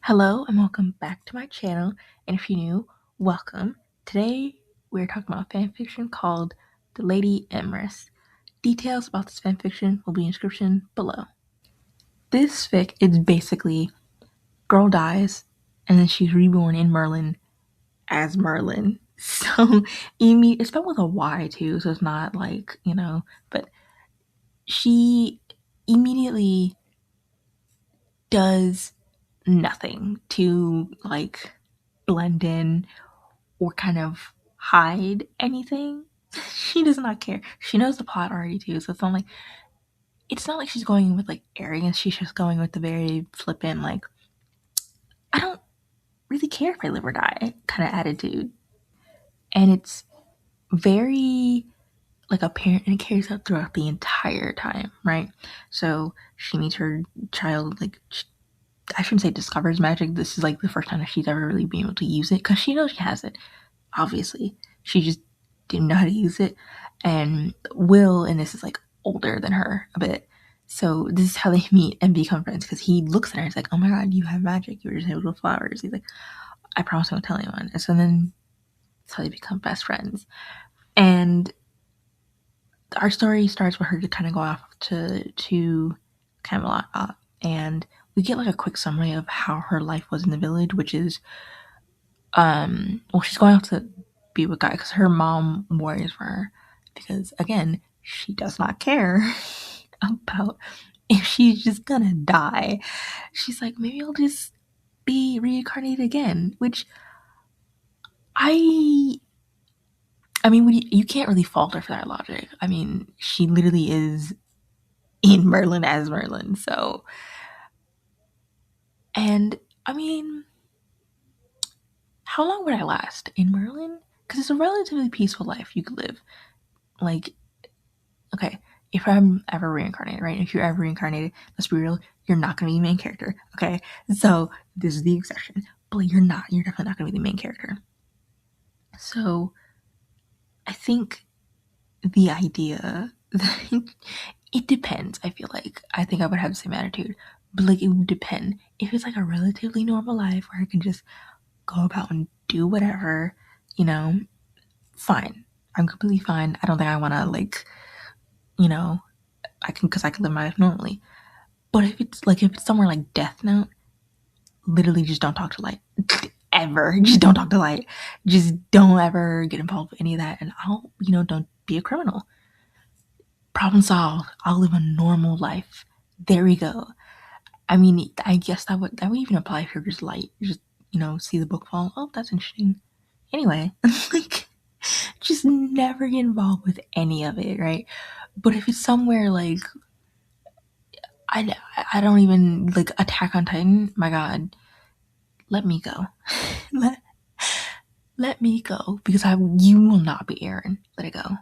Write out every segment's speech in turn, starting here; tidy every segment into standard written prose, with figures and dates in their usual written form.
Hello and welcome back to my channel, and if you're new, welcome. Today we're talking about fanfiction called The Lady Empress. Details about this fanfiction will be in the description below. This fic is basically girl dies and then she's reborn in Merlyn as Merlyn. So it's spelled with a Y too, so it's not like, but she immediately does nothing to like blend in or kind of hide anything. She does not care. She knows the plot already too, so it's not like she's going with like arrogance. She's just going with the very flippant, like, I don't really care if I live or die kind of attitude. And it's very like apparent, and it carries out throughout the entire time, right? So she meets her child, like, I shouldn't say discovers magic. This is like the first time that she's ever really been able to use it because she knows she has it, obviously. She just didn't know how to use it. And Will, and this is like older than her a bit. So this is how they meet and become friends because he looks at her and he's like, oh my god, you have magic. You were just able to flowers. He's like, I promise I won't tell anyone. And so then that's how they become best friends. And our story starts with her to kind of go off to Camelot, and we get like a quick summary of how her life was in the village, which is well, she's going off to be with Guy because her mom worries for her because, again, she does not care about if she's just gonna die. She's like, maybe I'll just be reincarnated again, which I I mean, you can't really fault her for that logic. I mean, she literally is in Merlyn as Merlyn, so. And I mean, how long would I last in Merlyn? Because it's a relatively peaceful life you could live. Like, okay, if I'm ever reincarnated, right? If you're ever reincarnated, let's be real, you're not gonna be the main character, okay? So this is the exception, but you're not. You're definitely not gonna be the main character. So I think the idea that it depends. I think I would have the same attitude, but like it would depend. If it's like a relatively normal life where I can just go about and do whatever, you know, fine. I'm completely fine. I don't think I want to like, you know, because I can live my life normally. But if it's somewhere like Death Note, literally just don't talk to Light. Ever. Just don't talk to Light. Just don't ever get involved with any of that. And don't be a criminal. Problem solved. I'll live a normal life. There we go. I mean, I guess that would even apply if you're just Light. Just, see the book fall. Oh, that's interesting. Anyway, like, just never get involved with any of it, right? But if it's somewhere like I don't even like Attack on Titan. My God, let me go. let let me go because you will not be Aaron. Let it go.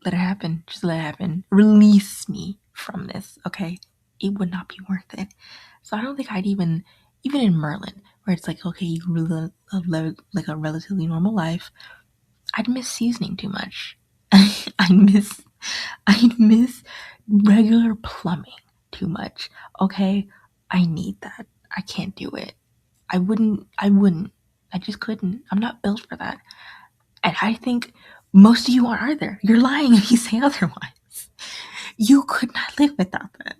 Let it happen. Just let it happen. Release me from this, okay? It would not be worth it. So I don't think I'd even in Merlyn, where it's like, okay, you live like a relatively normal life. I'd miss seasoning too much. I'd miss regular plumbing too much. Okay, I need that. I can't do it. I wouldn't. I just couldn't. I'm not built for that. And I think most of you aren't either. You're lying if you say otherwise. You could not live without that.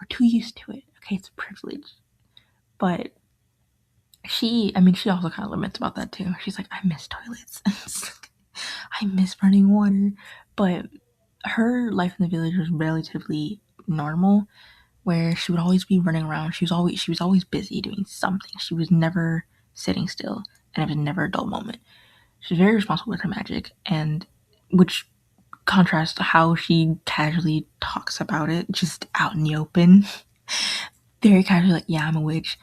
We're too used to it. Okay, it's a privilege. But she also kind of laments about that too. She's like, I miss toilets. I miss running water. But her life in the village was relatively normal, where she would always be running around. She was always busy doing something. She was never sitting still, and it was never a dull moment. She's very responsible with her magic, and which contrasts to how she casually talks about it, just out in the open. Very casually, like, yeah, I'm a witch.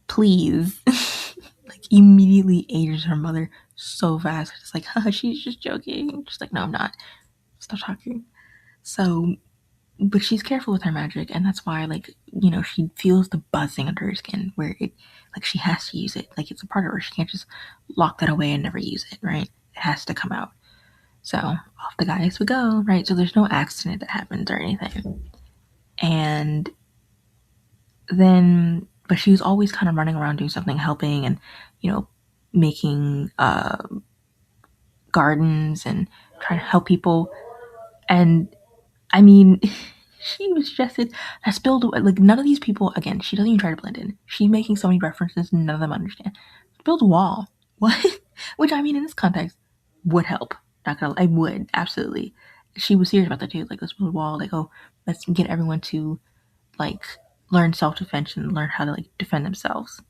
Please. Like, immediately ages her mother so fast. It's like, huh, she's just joking. She's like, no, I'm not. Stop talking. So, but she's careful with her magic, and that's why, like, she feels the buzzing under her skin, where like, she has to use it. Like, it's a part of her. She can't just lock that away and never use it, right? It has to come out. So, off the guys we go, right? So, there's no accident that happens or anything. And then but she was always kind of running around doing something, helping, and making gardens and trying to help people. And I mean, she was suggested that spilled like none of these people. Again, she doesn't even try to blend in. She's making so many references, none of them understand. Build a wall. What? Which I mean, in this context, would help. Not gonna. I would absolutely. She was serious about that too. Like, let's build a wall. Like, oh, let's get everyone to like learn self defense and learn how to like defend themselves.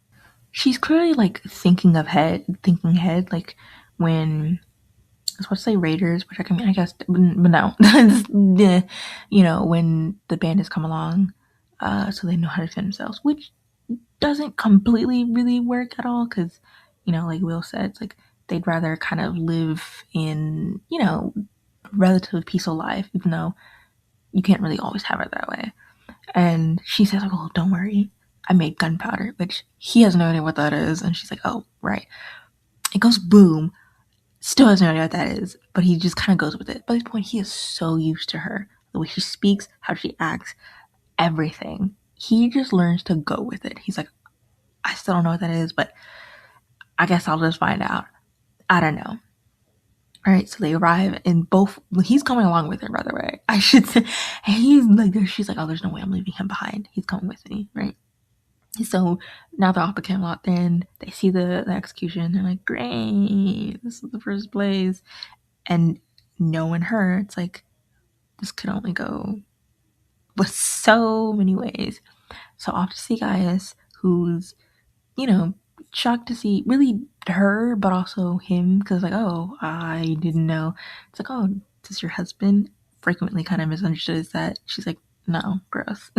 She's clearly like thinking ahead. Like when I was supposed to say Raiders, which I guess, but no, when the bandits come along, so they know how to defend themselves, which doesn't completely really work at all, because, like Will said, it's like they'd rather kind of live in, relative peaceful life, even though you can't really always have it that way. And she says, like, "Oh, don't worry, I made gunpowder," which he has no idea what that is, and she's like, "Oh, right." It goes boom. Still has no idea what that is, but he just kind of goes with it. By this point, he is so used to her. The way she speaks, how she acts, everything. He just learns to go with it. He's like, I still don't know what that is, but I guess I'll just find out. I don't know. All right, so they arrive, and he's coming along with her, by the way. I should say, she's like, oh, there's no way I'm leaving him behind. He's coming with me, right? So now they're off at Camelot, then they see the execution. They're like, great, this is the first place. And knowing her, it's like, this could only go with so many ways. So off to see Gaius, who's, shocked to see really her, but also him, because like, oh, I didn't know. It's like, oh, is this your husband? Frequently kind of misunderstood as that. She's like, no, gross.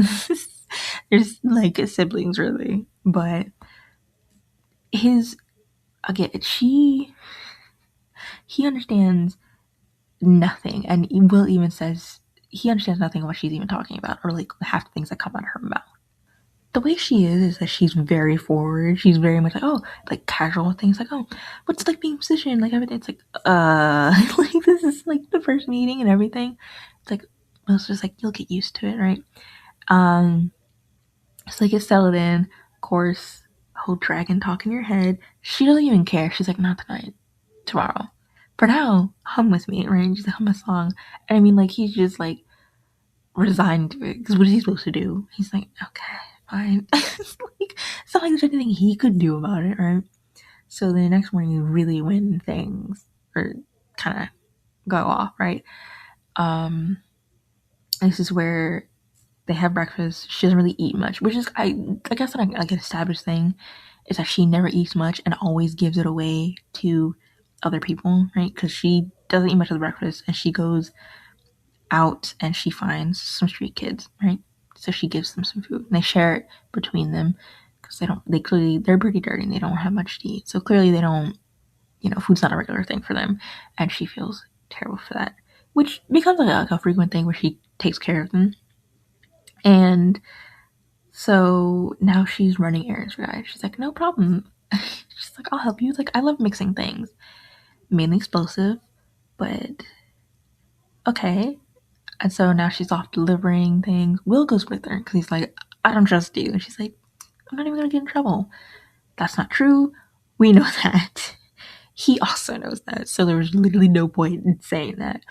There's like siblings really, but his again, he understands nothing, and Will even says he understands nothing of what she's even talking about, or like half the things that come out of her mouth. The way she is that she's very forward. She's very much like, oh, like casual things, like, oh, what's like being a musician, like everything. It's like, like this is like the first meeting and everything. It's like, well, it's just like you'll get used to it, right? So they get settled in. Of course, whole dragon talk in your head. She doesn't even care. She's like, not tonight, tomorrow. For now, hum with me, right? She's like, hum a song. And I mean, like, he's just like resigned to it. Because what is he supposed to do? He's like, okay, fine. It's not like there's anything he could do about it, right? So the next morning, really when things or kind of go off, right? This is where they have breakfast. She doesn't really eat much, which is I guess like an established thing is that she never eats much and always gives it away to other people, right? Because she doesn't eat much of the breakfast, and she goes out and she finds some street kids, right? So she gives them some food, and they share it between them because they're pretty dirty and they don't have much to eat. So clearly they don't, food's not a regular thing for them, and she feels terrible for that, which becomes like a frequent thing where she takes care of them. And so now she's running errands for guys. She's like, no problem. She's like, I'll help you. Like, I love mixing things. Mainly explosive, but okay. And so now she's off delivering things. Will goes with her because he's like, I don't trust you. And she's like, I'm not even going to get in trouble. That's not true. We know that. He also knows that. So there was literally no point in saying that.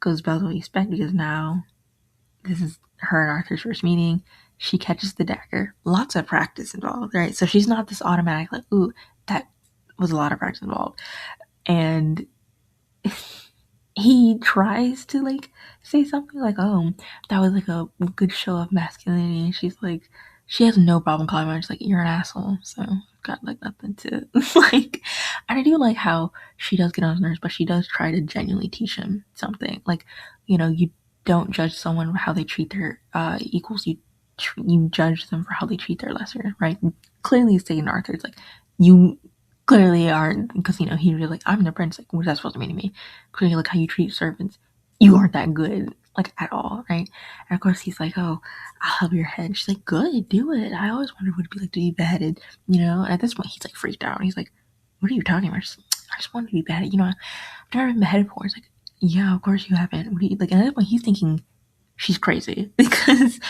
Goes about what you expect, because now this is her and Arthur's first meeting. She catches the dagger. Lots of practice involved, right? So she's not this automatic, like, ooh, that was a lot of practice involved. And he tries to, like, say something like, oh, that was, like, a good show of masculinity. And she's like, she has no problem calling him. She's like, you're an asshole. So, got, like, nothing to, like, and I do like how she does get on his nerves, but she does try to genuinely teach him something. Like, you don't judge someone for how they treat their equals. You judge them for how they treat their lesser, right? Clearly saying to Arthur, it's like, you clearly aren't, because he was like, I'm the prince, like, what's that supposed to mean to me? Clearly, like, how you treat servants, you aren't that good, like, at all, right? And of course he's like, oh, I'll help your head. She's like, good, do it. I always wondered what it'd be like to be beheaded, and at this point he's like freaked out. He's like, what are you talking about? I just wanted to be beheaded. I've never been beheaded before. It's like, yeah, of course you haven't. What are you, like, and at this point he's thinking she's crazy because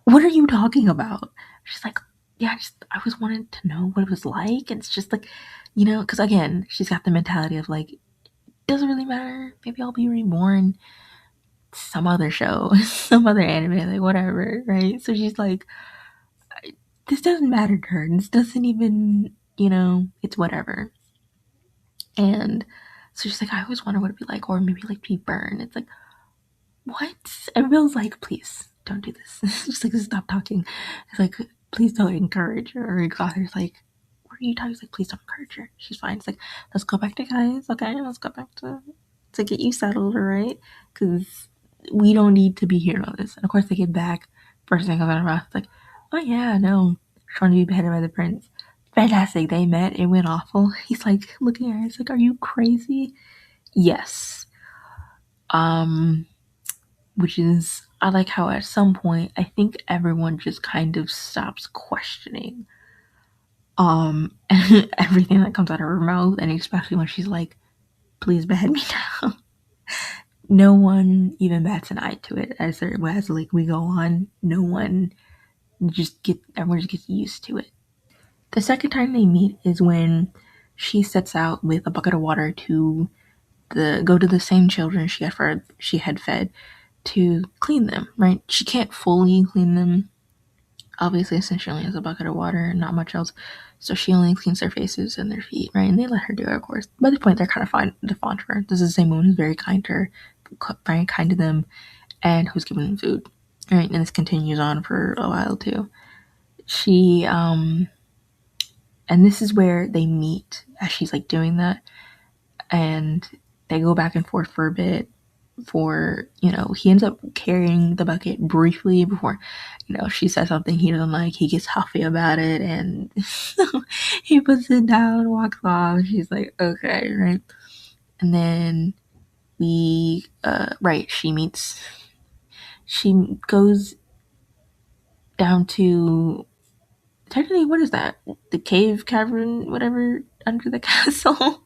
what are you talking about? She's like, yeah, I always wanted to know what it was like. And it's just like, because again, she's got the mentality of like, doesn't really matter. Maybe I'll be reborn some other show, some other anime, like whatever, right? So she's like, this doesn't matter to her. This doesn't even, it's whatever. And so she's like, I always wonder what it'd be like, or maybe like be burned. It's like, what? Everyone's like, please don't do this. Just like, stop talking. It's like, please don't encourage her. Or Gother's like, what are you talking? He's like, please don't encourage her. She's fine. It's like, let's go back to guys. Okay, let's go back to get you settled, all right? Because we don't need to be here on this. And of course, they get back. First thing comes out of her mouth, it's like, oh yeah, no, trying to be beheaded by the prince. Fantastic. They met. It went awful. He's like looking at her. He's like, are you crazy? Yes. Um, which is, I like how at some point I think everyone just kind of stops questioning everything that comes out of her mouth, and especially when she's like, please behead me now. No one even bats an eye to it as like we go on. No one everyone just gets used to it. The second time they meet is when she sets out with a bucket of water to go to the same children she had fed to clean them, right? She can't fully clean them, obviously, since she only has a bucket of water and not much else. So she only cleans their faces and their feet, right? And they let her do it, of course. By this point, they're kind of fond of her. This is the same woman who's very kind to her, very kind to them, and who's giving them food, right? And this continues on for a while too. She, and this is where they meet as she's like doing that, and they go back and forth for a bit. He ends up carrying the bucket briefly before, she says something he doesn't like. He gets huffy about it, and he puts it down, walks off. She's like, okay, right? And then she goes down to, technically, what is that? The cave cavern, whatever, under the castle.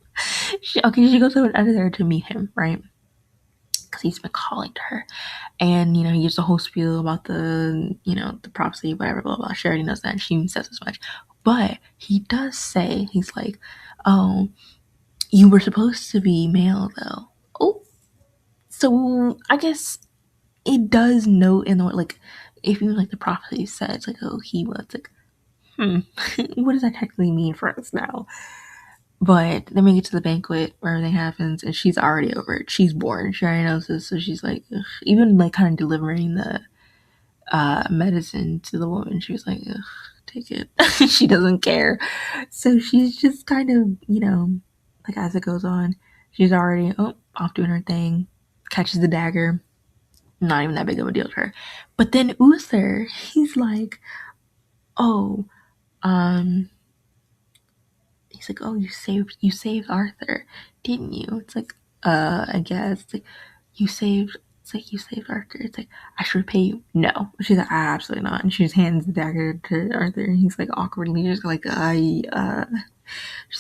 She goes under there to meet him, right? Because he's been calling to her. And, he gives a whole spiel about the prophecy, whatever, blah, blah. She already knows that, and she says as much. But he does say, he's like, oh, you were supposed to be male, though. Oh, so I guess it does note in the, like, if you like the prophecy says, like, oh, he was, like, what does that technically mean for us now? But then we get to the banquet where everything happens, and she's already over it. She's bored. She already knows this, so she's like, ugh. Even like kind of delivering the medicine to the woman, she was like, ugh, take it. She doesn't care. So she's just kind of, like as it goes on, she's already off doing her thing, catches the dagger. Not even that big of a deal to her. But then Uther, he's like, oh, he's like, oh, you saved Arthur, didn't you? It's like, I guess. It's like, you saved Arthur. It's like, I should pay you. No. She's like, absolutely not. And she just hands the dagger to Arthur, and he's like awkwardly just like, she's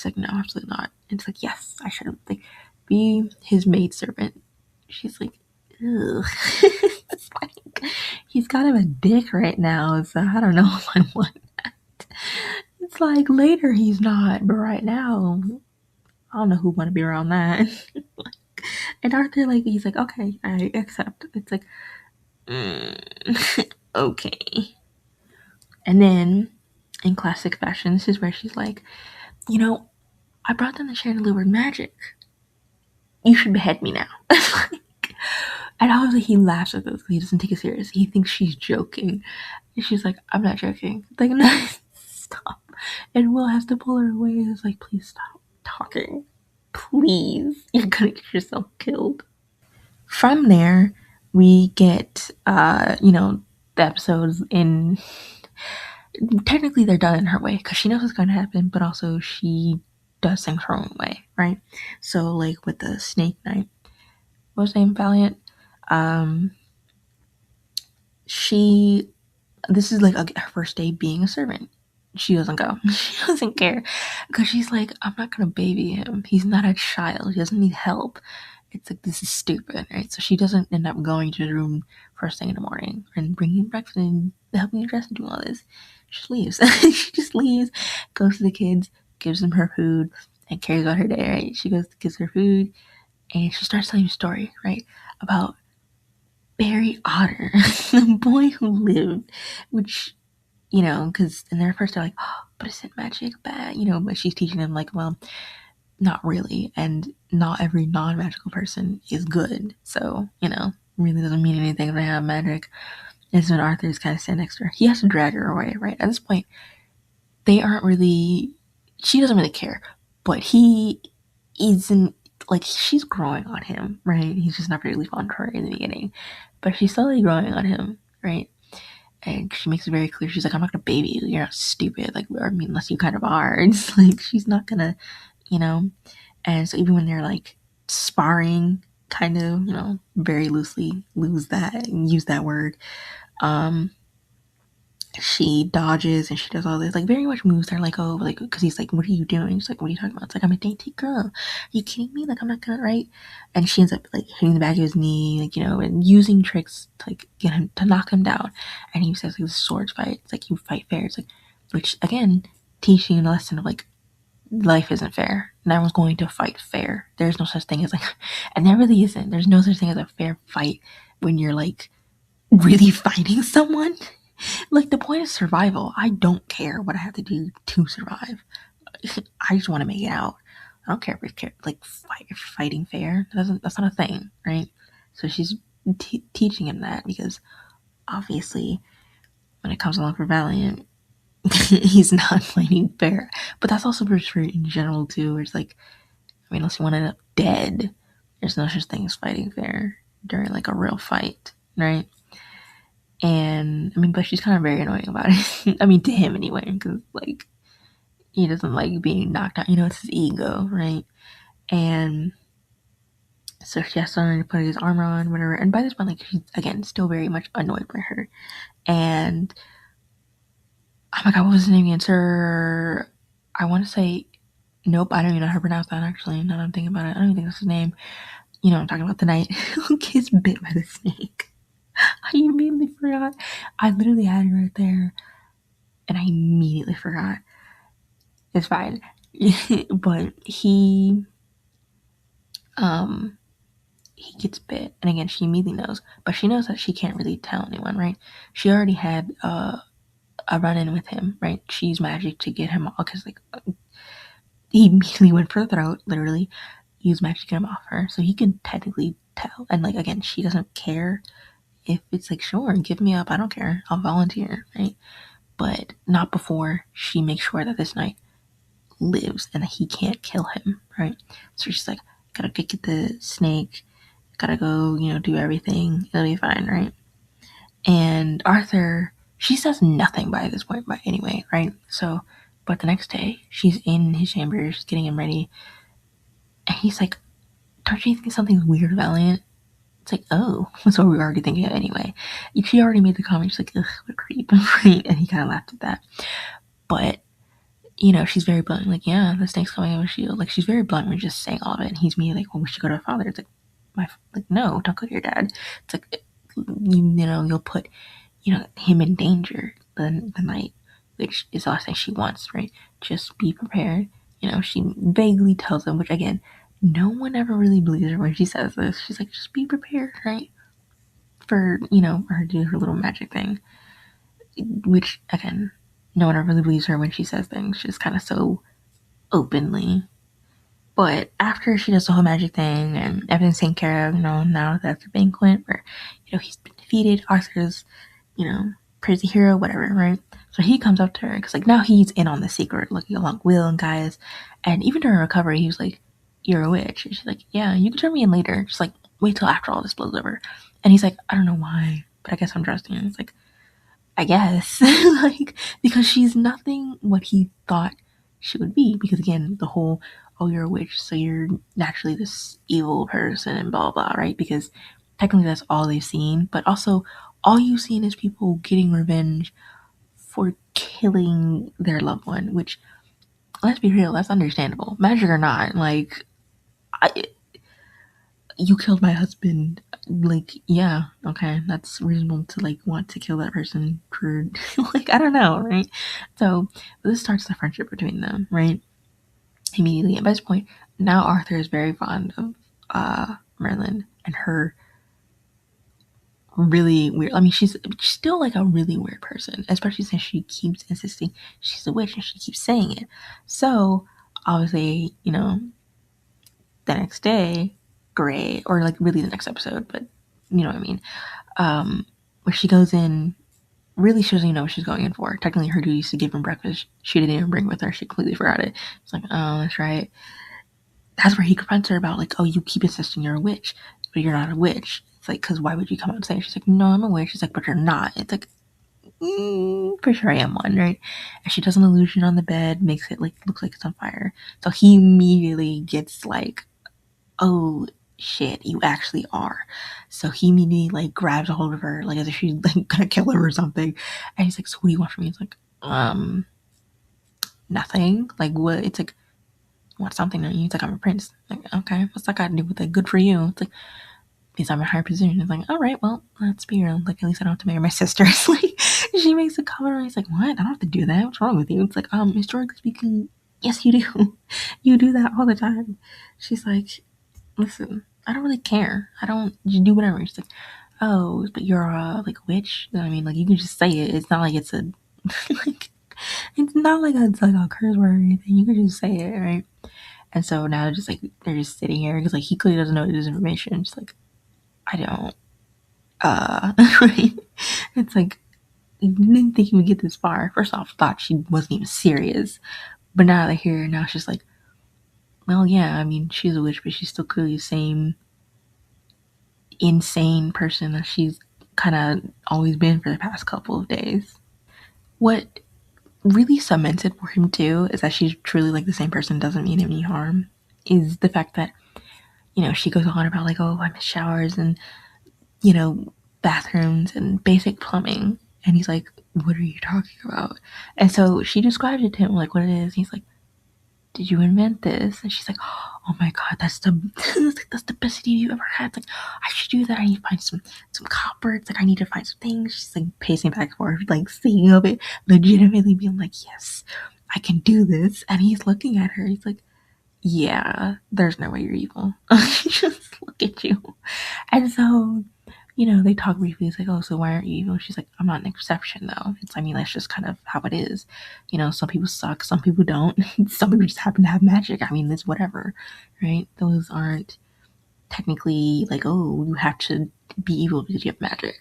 like, no, absolutely not. And it's like, yes, I should have, like, be his maidservant. She's like, ugh. It's like, he's kind of a dick right now, so I don't know if I want that. It's like later he's not, but right now, I don't know who want to be around that. And Arthur, like, he's like, okay, I accept. It's like, okay. And then, in classic fashion, this is where she's like, I brought them the chandelier with magic. You should behead me now. And obviously he laughs at this. He doesn't take it serious. He thinks she's joking. And she's like, I'm not joking. Like, no, stop. And Will has to pull her away. It's like, please stop talking. Please. You're gonna get yourself killed. From there, we get, the episodes in... Technically, they're done in her way, because she knows what's going to happen, but also she does things her own way, right? So, like, with the Snake Knight, what was his name? Valiant? This is like her first day being a servant. She doesn't go. She doesn't care, because she's like, I'm not gonna baby him. He's not a child. He doesn't need help. It's like, this is stupid, right? So she doesn't end up going to the room first thing in the morning and bringing breakfast and helping you dress and doing all this. She just leaves. She just leaves, goes to the kids, gives them her food, and carries on her day, right? She goes, gives her food, and she starts telling a story, right? About Barry Otter, the boy who lived, which, because in their first they're like, oh, but isn't magic bad? But she's teaching them, like, well, not really, and not every non-magical person is good, so really doesn't mean anything if they have magic. And so when Arthur's kind of standing next to her, he has to drag her away, right? At this point, they aren't really, she doesn't really care, but he isn't, like, she's growing on him, right? He's just not really fond of her in the beginning, but she's slowly growing on him, right? And she makes it very clear, she's like, I'm not gonna baby you, you're not stupid, like, I mean, unless you kind of are. It's like, she's not gonna, you know and so even when they're like sparring, kind of, very loosely use that word, um she dodges and she does all this, like, very much moves her, like, oh, like, because he's like, what are you doing? She's like, what are you talking about? It's like, I'm a dainty girl, are you kidding me? Like, I'm not gonna, right? And she ends up like hitting the back of his knee, like, and using tricks to like get him to knock him down. And he says, like, the swords fight, it's like, you fight fair. It's like, which again, teaching a lesson of like, life isn't fair. No one's going to fight fair. There's no such thing as like, and there really isn't. There's no such thing as a fair fight when you're like really fighting someone. Like, the point is survival. I don't care what I have to do to survive. I just want to make it out. I don't care if it's like fighting fair. That's not a thing, right? So she's teaching him that, because obviously when it comes along for Valiant, he's not fighting fair. But that's also for in general too, where it's like, I mean, unless you want to end up dead, there's no such thing as fighting fair during like a real fight, right? And I mean, but she's kind of very annoying about it. I mean, to him anyway, because like, he doesn't like being knocked out. It's his ego, right? And so she has to put his armor on, whatever. And by this point, like, she's again still very much annoyed by her. And oh my god, what was his name again? Sir, I want to say, nope, I don't even know how to pronounce that actually. Now that I'm thinking about it, I don't even think that's his name. I'm talking about the knight who gets bit by the snake. I immediately forgot. I literally had it right there, and I immediately forgot. It's fine. But he gets bit, and again, she immediately knows, but she knows that she can't really tell anyone, right? She already had a run-in with him, right? She used magic to get him off, because like, he immediately went for the throat, literally used magic to get him off her, so he can technically tell. And like, again, she doesn't care if it's like, sure, give me up, I don't care, I'll volunteer, right? But not before she makes sure that this knight lives and that he can't kill him, right? So she's like, gotta get the snake, gotta go, do everything, it'll be fine, right? And Arthur, she says nothing by this point, but anyway, right? So, but the next day, she's in his chamber, she's getting him ready, and he's like, don't you think something's weird, Valiant? It's like, oh, that's what we were already thinking of anyway. She already made the comment, she's like, ugh, what a creep, right? And he kind of laughed at that. But, she's very blunt, like, yeah, the snake's coming out of a shield. Like, she's very blunt when just saying all of it, and he's me like, well, we should go to our father. It's like, no, don't go to your dad. It's like, you'll put, him in danger, the knight, which is the last thing she wants, right? Just be prepared. She vaguely tells him, which again, no one ever really believes her when she says this. She's like, just be prepared, right? For, for her to do her little magic thing. Which, again, no one ever really believes her when she says things, just kind of so openly. But after she does the whole magic thing and everything's taken care of, now that's the banquet where, he's been defeated, Arthur's, praise the hero, whatever, right? So he comes up to her, because, like, now he's in on the secret, looking along Will and guys, and even during recovery, he was like, you're a witch. And she's like, yeah, you can turn me in later. Just, like, wait till after all this blows over. And he's like, I don't know why, but I guess I'm trusting you. It's like, I guess. Like, because she's nothing what he thought she would be. Because, again, the whole, oh, you're a witch, so you're naturally this evil person and blah, blah, right? Because technically that's all they've seen. But also, all you've seen is people getting revenge for killing their loved one, which, let's be real, that's understandable. Magic or not, like, you killed my husband. Like, yeah, okay, that's reasonable to like want to kill that person for like, I don't know, right? So this starts the friendship between them, right? Immediately. And by this point, now Arthur is very fond of Merlyn and her really weird. I mean, she's still like a really weird person, especially since she keeps insisting she's a witch and she keeps saying it. So obviously, the next day, great, or like really the next episode, but you know what I mean. Where she goes in, really she doesn't even know what she's going in for. Technically, her duty is to give him breakfast. She didn't even bring with her. She completely forgot it. It's like, oh, that's right. That's where he confronts her about like, oh, you keep insisting you're a witch, but you're not a witch. It's like, because why would you come out and say it? She's like, no, I'm a witch. She's like, but you're not. It's like, for sure I am one, right? And she does an illusion on the bed, makes it like look like it's on fire. So he immediately gets like, oh shit, you actually are. So he immediately like grabs a hold of her, like as if she's like gonna kill her or something. And he's like, so what do you want from me? It's like, nothing. Like what? It's like, want something on you? It's like, I'm a prince. Like, okay, what's that got to do with it? Good for you. It's like, because I'm in a higher position. It's like, all right, well, let's be real. Like, at least I don't have to marry my sister. It's like, she makes a comment and he's like, what? I don't have to do that. What's wrong with you? It's like, historically speaking, yes, you do. You do that all the time. She's like, listen, I don't really care. I don't, you do whatever. She's like, oh, but you're like a witch. I mean, like, you can just say it. It's not like it's a, like, it's not like it's like a curse word or anything. You can just say it, right? And so now just like they're just sitting here because like he clearly doesn't know this information. Just like, I don't right. It's like you didn't think you would get this far. First off, thought she wasn't even serious. But now they're here and now she's like, well yeah, I mean she's a witch, but she's still clearly the same insane person that she's kinda always been for the past couple of days. What really cements it for him too is that she's truly like the same person, doesn't mean him any harm. Is the fact that she goes on about like, oh, I miss showers and, bathrooms and basic plumbing. And he's like, what are you talking about? And so she describes it to him like what it is. He's like, did you invent this? And she's like, oh my god, that's the that's the best idea you ever had. It's like, I should do that. I need to find some copper. It's like I need to find some things. She's like pacing back and forth, like thinking of it, legitimately being like, yes, I can do this. And he's looking at her. He's like, yeah, there's no way you're evil. Just look at you. And so, they talk briefly. It's like, oh, so why aren't you evil? She's like, I'm not an exception, though. I mean, that's just kind of how it is. Some people suck, some people don't. Some people just happen to have magic. I mean, it's whatever, right? Those aren't technically like, oh, you have to be evil because you have magic.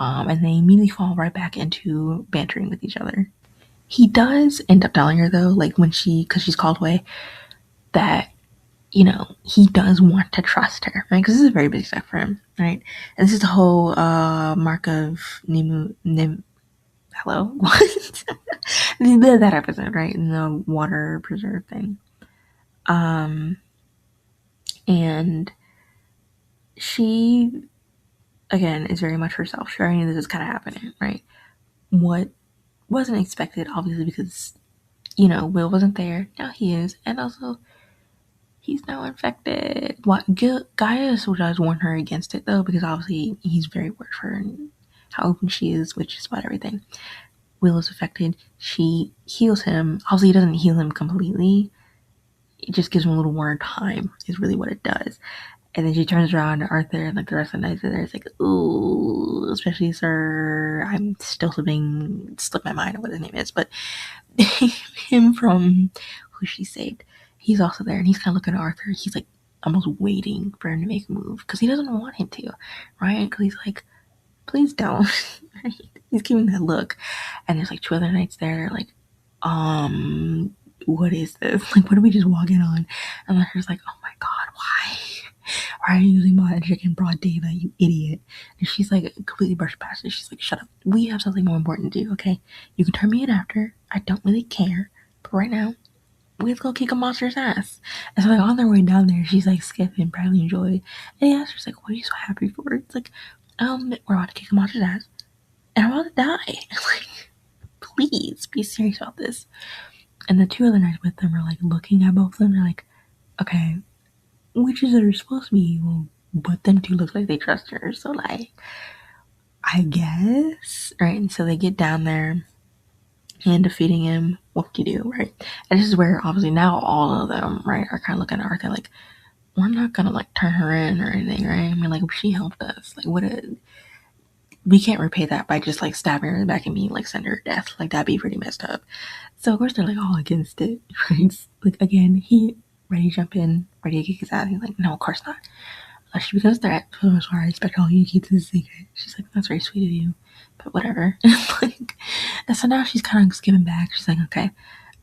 And they immediately fall right back into bantering with each other. He does end up telling her, though, like because she's called away, that he does want to trust her, right? Because this is a very big step for him, right? And this is the whole mark of hello? What? That episode, right? In the water preserve thing. And she, again, is very much herself. She already knew this is kind of happening, right? What wasn't expected, obviously, because, Will wasn't there. Now he is. And also, he's now infected. Gaius does warn her against it though, because obviously he's very worried for her and how open she is, which is about everything. Will is affected. She heals him. Obviously, he doesn't heal him completely. It just gives him a little more time, is really what it does. And then she turns around to Arthur, and like the rest of the night, there, it's like, ooh, especially Sir. I'm still slip my mind on what his name is, but him from who she saved. He's also there, and he's kind of looking at Arthur. He's like almost waiting for him to make a move because he doesn't want him to, right? Because he's like, please don't. Right? He's giving that look, and there's like two other knights there. They're like, what is this? Like, what are we just walking on? And Arthur's like, oh my god, why? Why are you using magic in broad daylight, you idiot? And she's like completely brushed past it. She's like, shut up. We have something more important to do, okay? You can turn me in after. I don't really care. But right now, we have to go kick a monster's ass. And so like on their way down there, she's like skipping, Bradley and Joy. And he asks her, like, what are you so happy for? It's like, we're about to kick a monster's ass. And I'm about to die. Like, please be serious about this. And the two other knights with them are like looking at both of them. They're like, okay, witches that are supposed to be evil, but them two look like they trust her. So like, I guess, right? And so they get down there and defeating him. What do you do, right? And this is where obviously now all of them, right, are kind of looking at Arthur like, we're not gonna like turn her in or anything, right? I mean, like she helped us. Like, we can't repay that by just like stabbing her in the back and being like send her to death. Like that'd be pretty messed up. So of course they're like all against it, right? Like again, he ready to jump in, ready to kick his ass. He's like, no, of course not. She becomes a threat. So I'm sorry, I expect all you to keep this a secret. She's like, that's very sweet of you, but whatever. Like, and so now she's kind of just giving back. She's like, okay.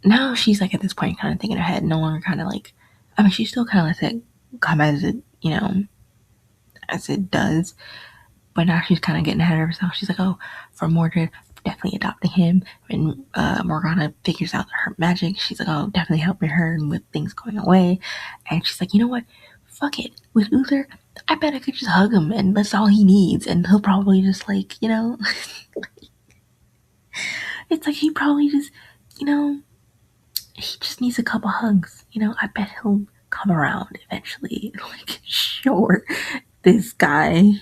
Now she's like at this point kind of thinking ahead, no longer kind of like, I mean, she still kind of lets it come as it, as it does. But now she's kind of getting ahead of herself. She's like, oh, for Mordred, definitely adopting him. When Morgana figures out her magic, she's like, oh, definitely helping her with things going away. And she's like, you know what? Fuck it. With Uther, I bet I could just hug him and that's all he needs. And he'll probably just like, it's like he probably just, he just needs a couple hugs. I bet he'll come around eventually. Like, sure, this guy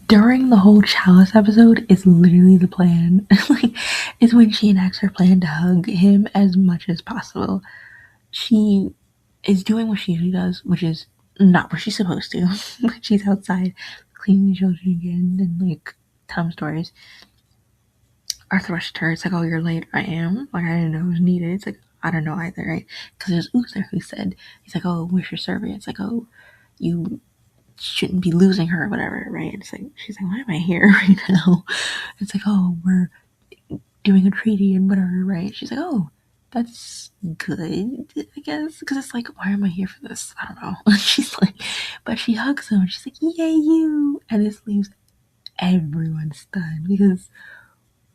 during the whole Chalice episode is literally the plan. Like, is when she enacts her plan to hug him as much as possible. She is doing what she usually does, which is not what she's supposed to. But she's outside cleaning the children again and like telling stories. Arthur rushed her. It's like, oh, you're late. I am. Like, I didn't know it was needed. It's like, I don't know either, right? Because it was Uther who said, he's like, oh, where's your servant? It's like, oh, you shouldn't be losing her or whatever, right? It's like, she's like, why am I here right now? It's like, oh, we're doing a treaty and whatever, right? She's like, oh, that's good, I guess, because it's like, why am I here for this? I don't know. She's like, but she hugs him and she's like, yay, you. And this leaves everyone stunned because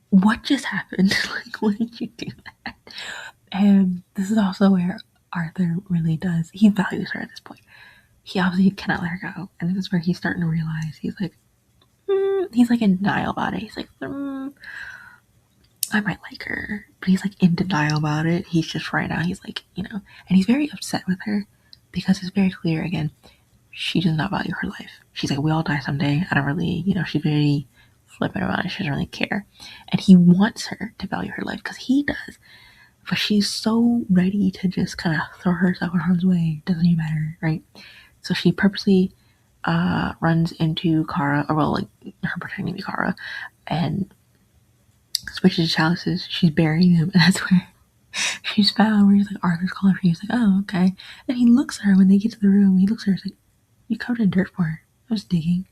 what just happened? Like, why did you do that? And this is also where Arthur really does, he values her at this point. He obviously cannot let her go. And this is where he's starting to realize, he's like in denial about it. He's like, I might like her. But he's like in denial about it. He's just right now, he's like, and he's very upset with her because it's very clear again, she does not value her life. She's like, we all die someday. I don't really, she's very flippant about it. She doesn't really care. And he wants her to value her life because he does. But she's so ready to just kind of throw herself in harm's way. Doesn't even matter, right? So she purposely runs into Kara, or well, like her pretending to be Kara, and switches chalices. She's burying them, and that's where she's found. Where he's like, Arthur's calling for you. He's like, oh, okay. And he looks at her when they get to the room. He looks at her. He's like, you covered in dirt for her. I was digging.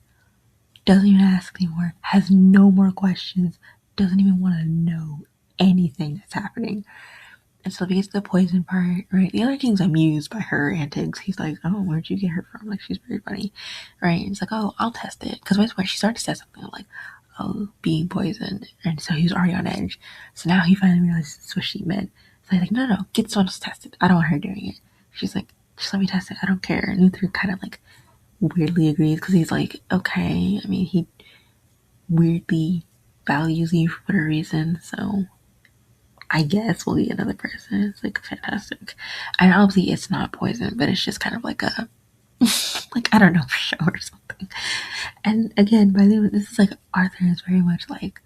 Doesn't even ask anymore. Has no more questions. Doesn't even want to know anything that's happening. And so he gets to the poison part, right? The other king's amused by her antics. He's like, oh, where'd you get her from? Like, she's very funny, right? And he's like, oh, I'll test it. Because when she started to say something like, oh, being poisoned. And so he was already on edge. So now he finally realizes that's what she meant. So he's like, no, get someone else to test it. I don't want her doing it. She's like, just let me test it. I don't care. And Uther kind of like weirdly agrees because he's like, okay. I mean, he weirdly values you for whatever reason. So I guess we'll get another person. It's like fantastic. And obviously it's not poison, but it's just kind of like a like, I don't know, for show or something. And again, by the way, this is like Arthur is very much like,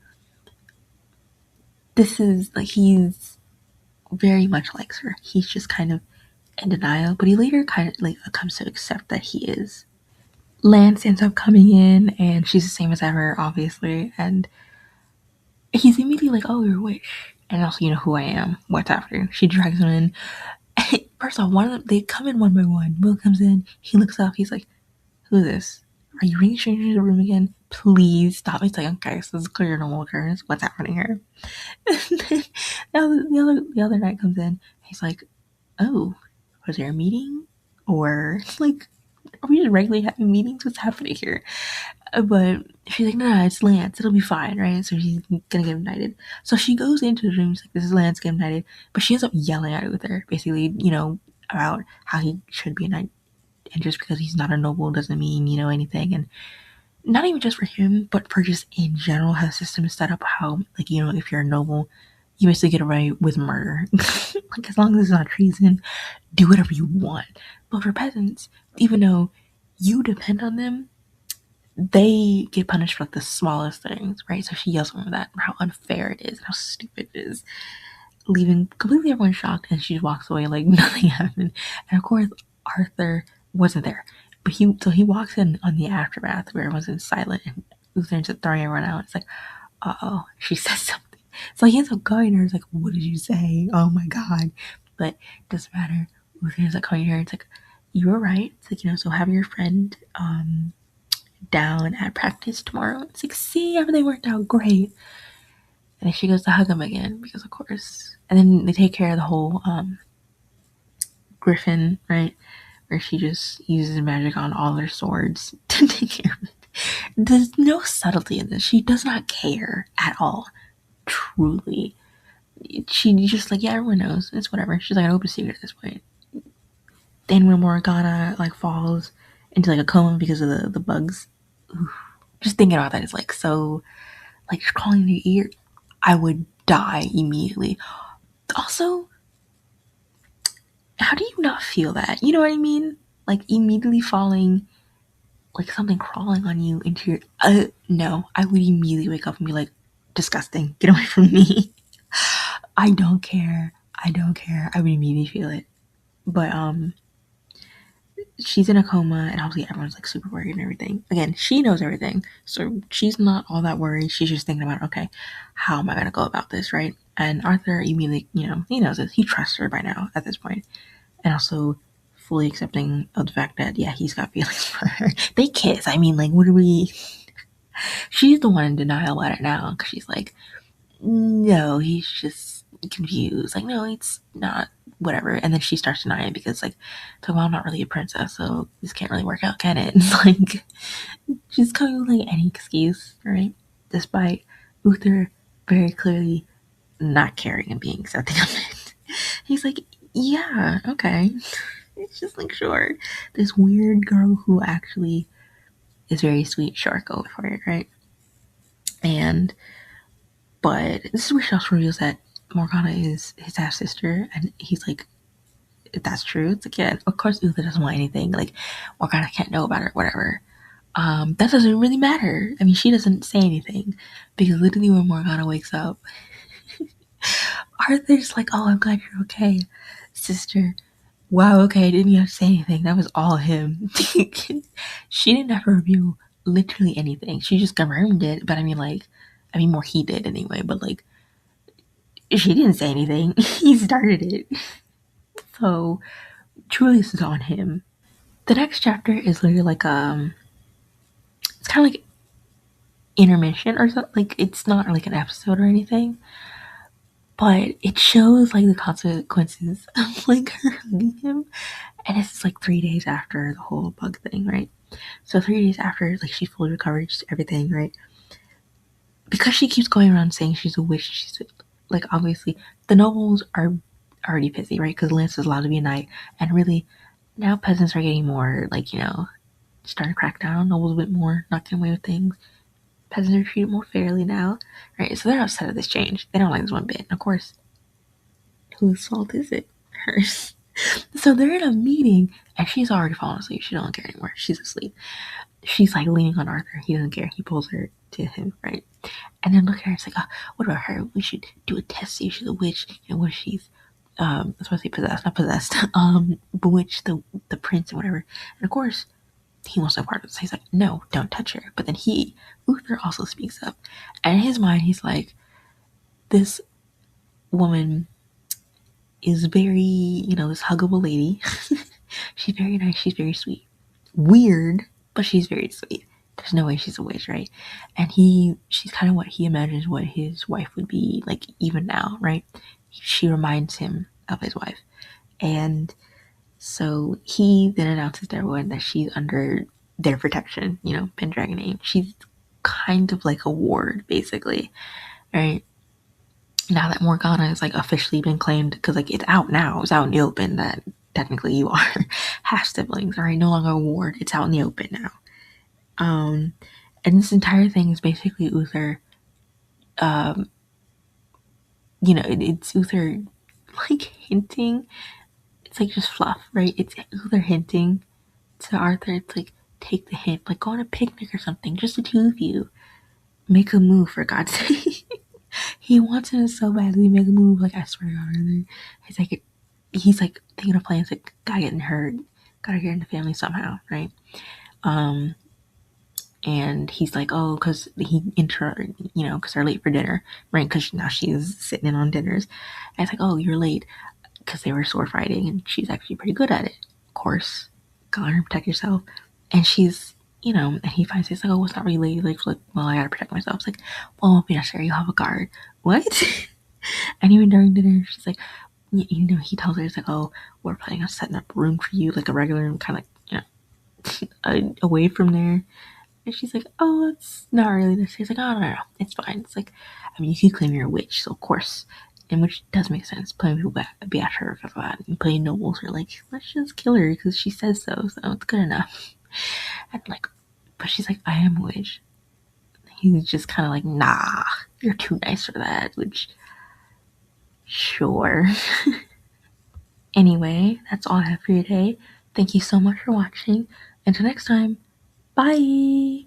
this is like, he's very much likes her. He's just kind of in denial, but he later kind of like comes to accept that he is. Lance ends up coming in and she's the same as ever, obviously, and he's immediately like, oh, you're a witch. And also, you know who I am. What's after? She drags him in. First off, one of them, they come in one by one. Will comes in. He looks up. He's like, who is this? Are you bringing strangers to the room again? Please stop. It's like, okay, so this is clear normal occurrence. What's happening here? And then now the other night comes in. He's like, oh, was there a meeting? Or like, are we just regularly having meetings? What's happening here? But she's like, no, it's Lance. It'll be fine, right? So she's gonna get ignited. So she goes into the room. She's like, this is Lance, get ignited. But she ends up yelling at Uther, basically, about how he should be a knight. And just because he's not a noble doesn't mean, anything. And not even just for him, but for just in general, how the system is set up, how, like, if you're a noble, you basically get away with murder. Like, as long as it's not treason, do whatever you want. But for peasants, even though you depend on them, they get punished for like the smallest things, right? So she yells over that, how unfair it is, how stupid it is, leaving completely everyone shocked, and she walks away like nothing happened. And of course, Arthur wasn't there, but he walks in on the aftermath where everyone's in silent, and Uther ends up throwing everyone out. It's like, oh, she said something. So he ends up going to her. It's like, what did you say? Oh my god! But it doesn't matter. Uther ends up coming to her. It's like, you were right. It's like, so have your friend down at practice tomorrow. It's like, see, everything worked out great. And then she goes to hug him again because, of course. And then they take care of the whole griffin, right? Where she just uses magic on all their swords to take care of it. There's no subtlety in this. She does not care at all. Truly. She just like, yeah, everyone knows. It's whatever. She's like an open secret at this point. Then when Morgana like falls into like a coma because of the bugs, just thinking about that is like so, like crawling in your ear, I would die immediately. Also, how do you not feel that? You know what I mean? Like immediately falling, like something crawling on you into your. No, I would immediately wake up and be like, disgusting. Get away from me. I don't care. I don't care. I would immediately feel it. But she's in a coma, and obviously everyone's like super worried and everything. Again, she knows everything, so she's not all that worried. She's just thinking about, okay, how am I gonna go about this, right? And Arthur immediately, he knows this. He trusts her by now at this point, and also fully accepting of the fact that yeah, he's got feelings for her. They kiss. I mean, like, what are we? She's the one in denial about it now because she's like, no, he's just confused. Like, no, it's not. Whatever. And then she starts denying it because, like, well, I'm not really a princess, so this can't really work out, can it? It's like, she's coming with like any excuse, right? Despite Uther very clearly not caring and being accepting of it. He's like, yeah, okay. It's just like, sure. This weird girl who actually is very sweet, sure, go for it, right? But this is where she also reveals that Morgana is his half sister, and he's like, if that's true, it's like, yeah, of course Uther doesn't want anything. Like, Morgana can't know about it, whatever. That doesn't really matter. I mean, she doesn't say anything because literally when Morgana wakes up, Arthur's like, oh, I'm glad you're okay, sister. Wow, okay, didn't you have to say anything? That was all him. She didn't have to reveal literally anything. She just confirmed it, but I mean, more he did anyway, but like, she didn't say anything. He started it. So, truly, this is on him. The next chapter is literally like, it's kind of like intermission or something. Like, it's not like an episode or anything, but it shows like the consequences of like her hugging him. And it's like 3 days after the whole bug thing, right? So 3 days after, like, she fully recovered, everything, right? Because she keeps going around saying she's a witch, she's like, obviously the nobles are already pissy, right? Because Lance is allowed to be a knight, and really now peasants are getting more like, starting to crack down on nobles a bit more, not getting away with things. Peasants are treated more fairly now, right? So they're upset at this change. They don't like this one bit. And of course, whose fault is it? Hers. So they're in a meeting, and she's already fallen asleep. She don't care anymore. She's asleep. She's like leaning on Arthur. He doesn't care. He pulls her to him, right? And then look at her. It's like, what about her? We should do a test. See if she's a witch. And what if she's, I was supposed to say possessed, not possessed. Bewitched the prince and whatever. And of course, he wants no part of it. So he's like, no, don't touch her. But then Uther also speaks up. And in his mind, he's like, this woman is very, this huggable lady. She's very nice. She's very sweet. Weird, but she's very sweet. There's no way she's a witch, right? And she's kind of what he imagines what his wife would be like even now, right? She reminds him of his wife. And so he then announces to everyone that she's under their protection, Pendragon name. She's kind of like a ward, basically, right? Now that Morgana is like officially been claimed, because like it's out now, it's out in the open that technically you are half siblings, all right, no longer a ward, it's out in the open now. And this entire thing is basically Uther, it's Uther like hinting. it's like just fluff, right? It's Uther hinting to Arthur. It's like, take the hint, like go on a picnic or something, just the two of you. Make a move, for God's sake. He wants him so badly. Make a move. Like, I swear to God, Arthur. He's like thinking of plans. Like, gotta get in her, gotta get in the family somehow, right? Um, and he's like, oh, because because they're late for dinner, right? Because now she's sitting in on dinners. And it's like, oh, you're late, because they were sword fighting, and she's actually pretty good at it. Of course, gotta learn to protect yourself. And and he finds it's like, oh, it's not really late. Like, well, I gotta protect myself. It's like, well, it won't be necessary. You'll have a guard. What? And even during dinner, she's like, he tells her, it's like, oh, we're planning on setting up a room for you, like a regular room, kind of, away from there. And she's like, oh, it's not really necessary. He's like, oh, no, it's fine. It's like, I mean, you can claim you're a witch, so of course, and which does make sense. Plenty of people bash her for that. And plenty of nobles are like, let's just kill her because she says so it's good enough. And like, but she's like, I am a witch. He's just kind of like, nah, you're too nice for that, which, sure. Anyway, that's all I have for you today. Thank you so much for watching. Until next time, bye!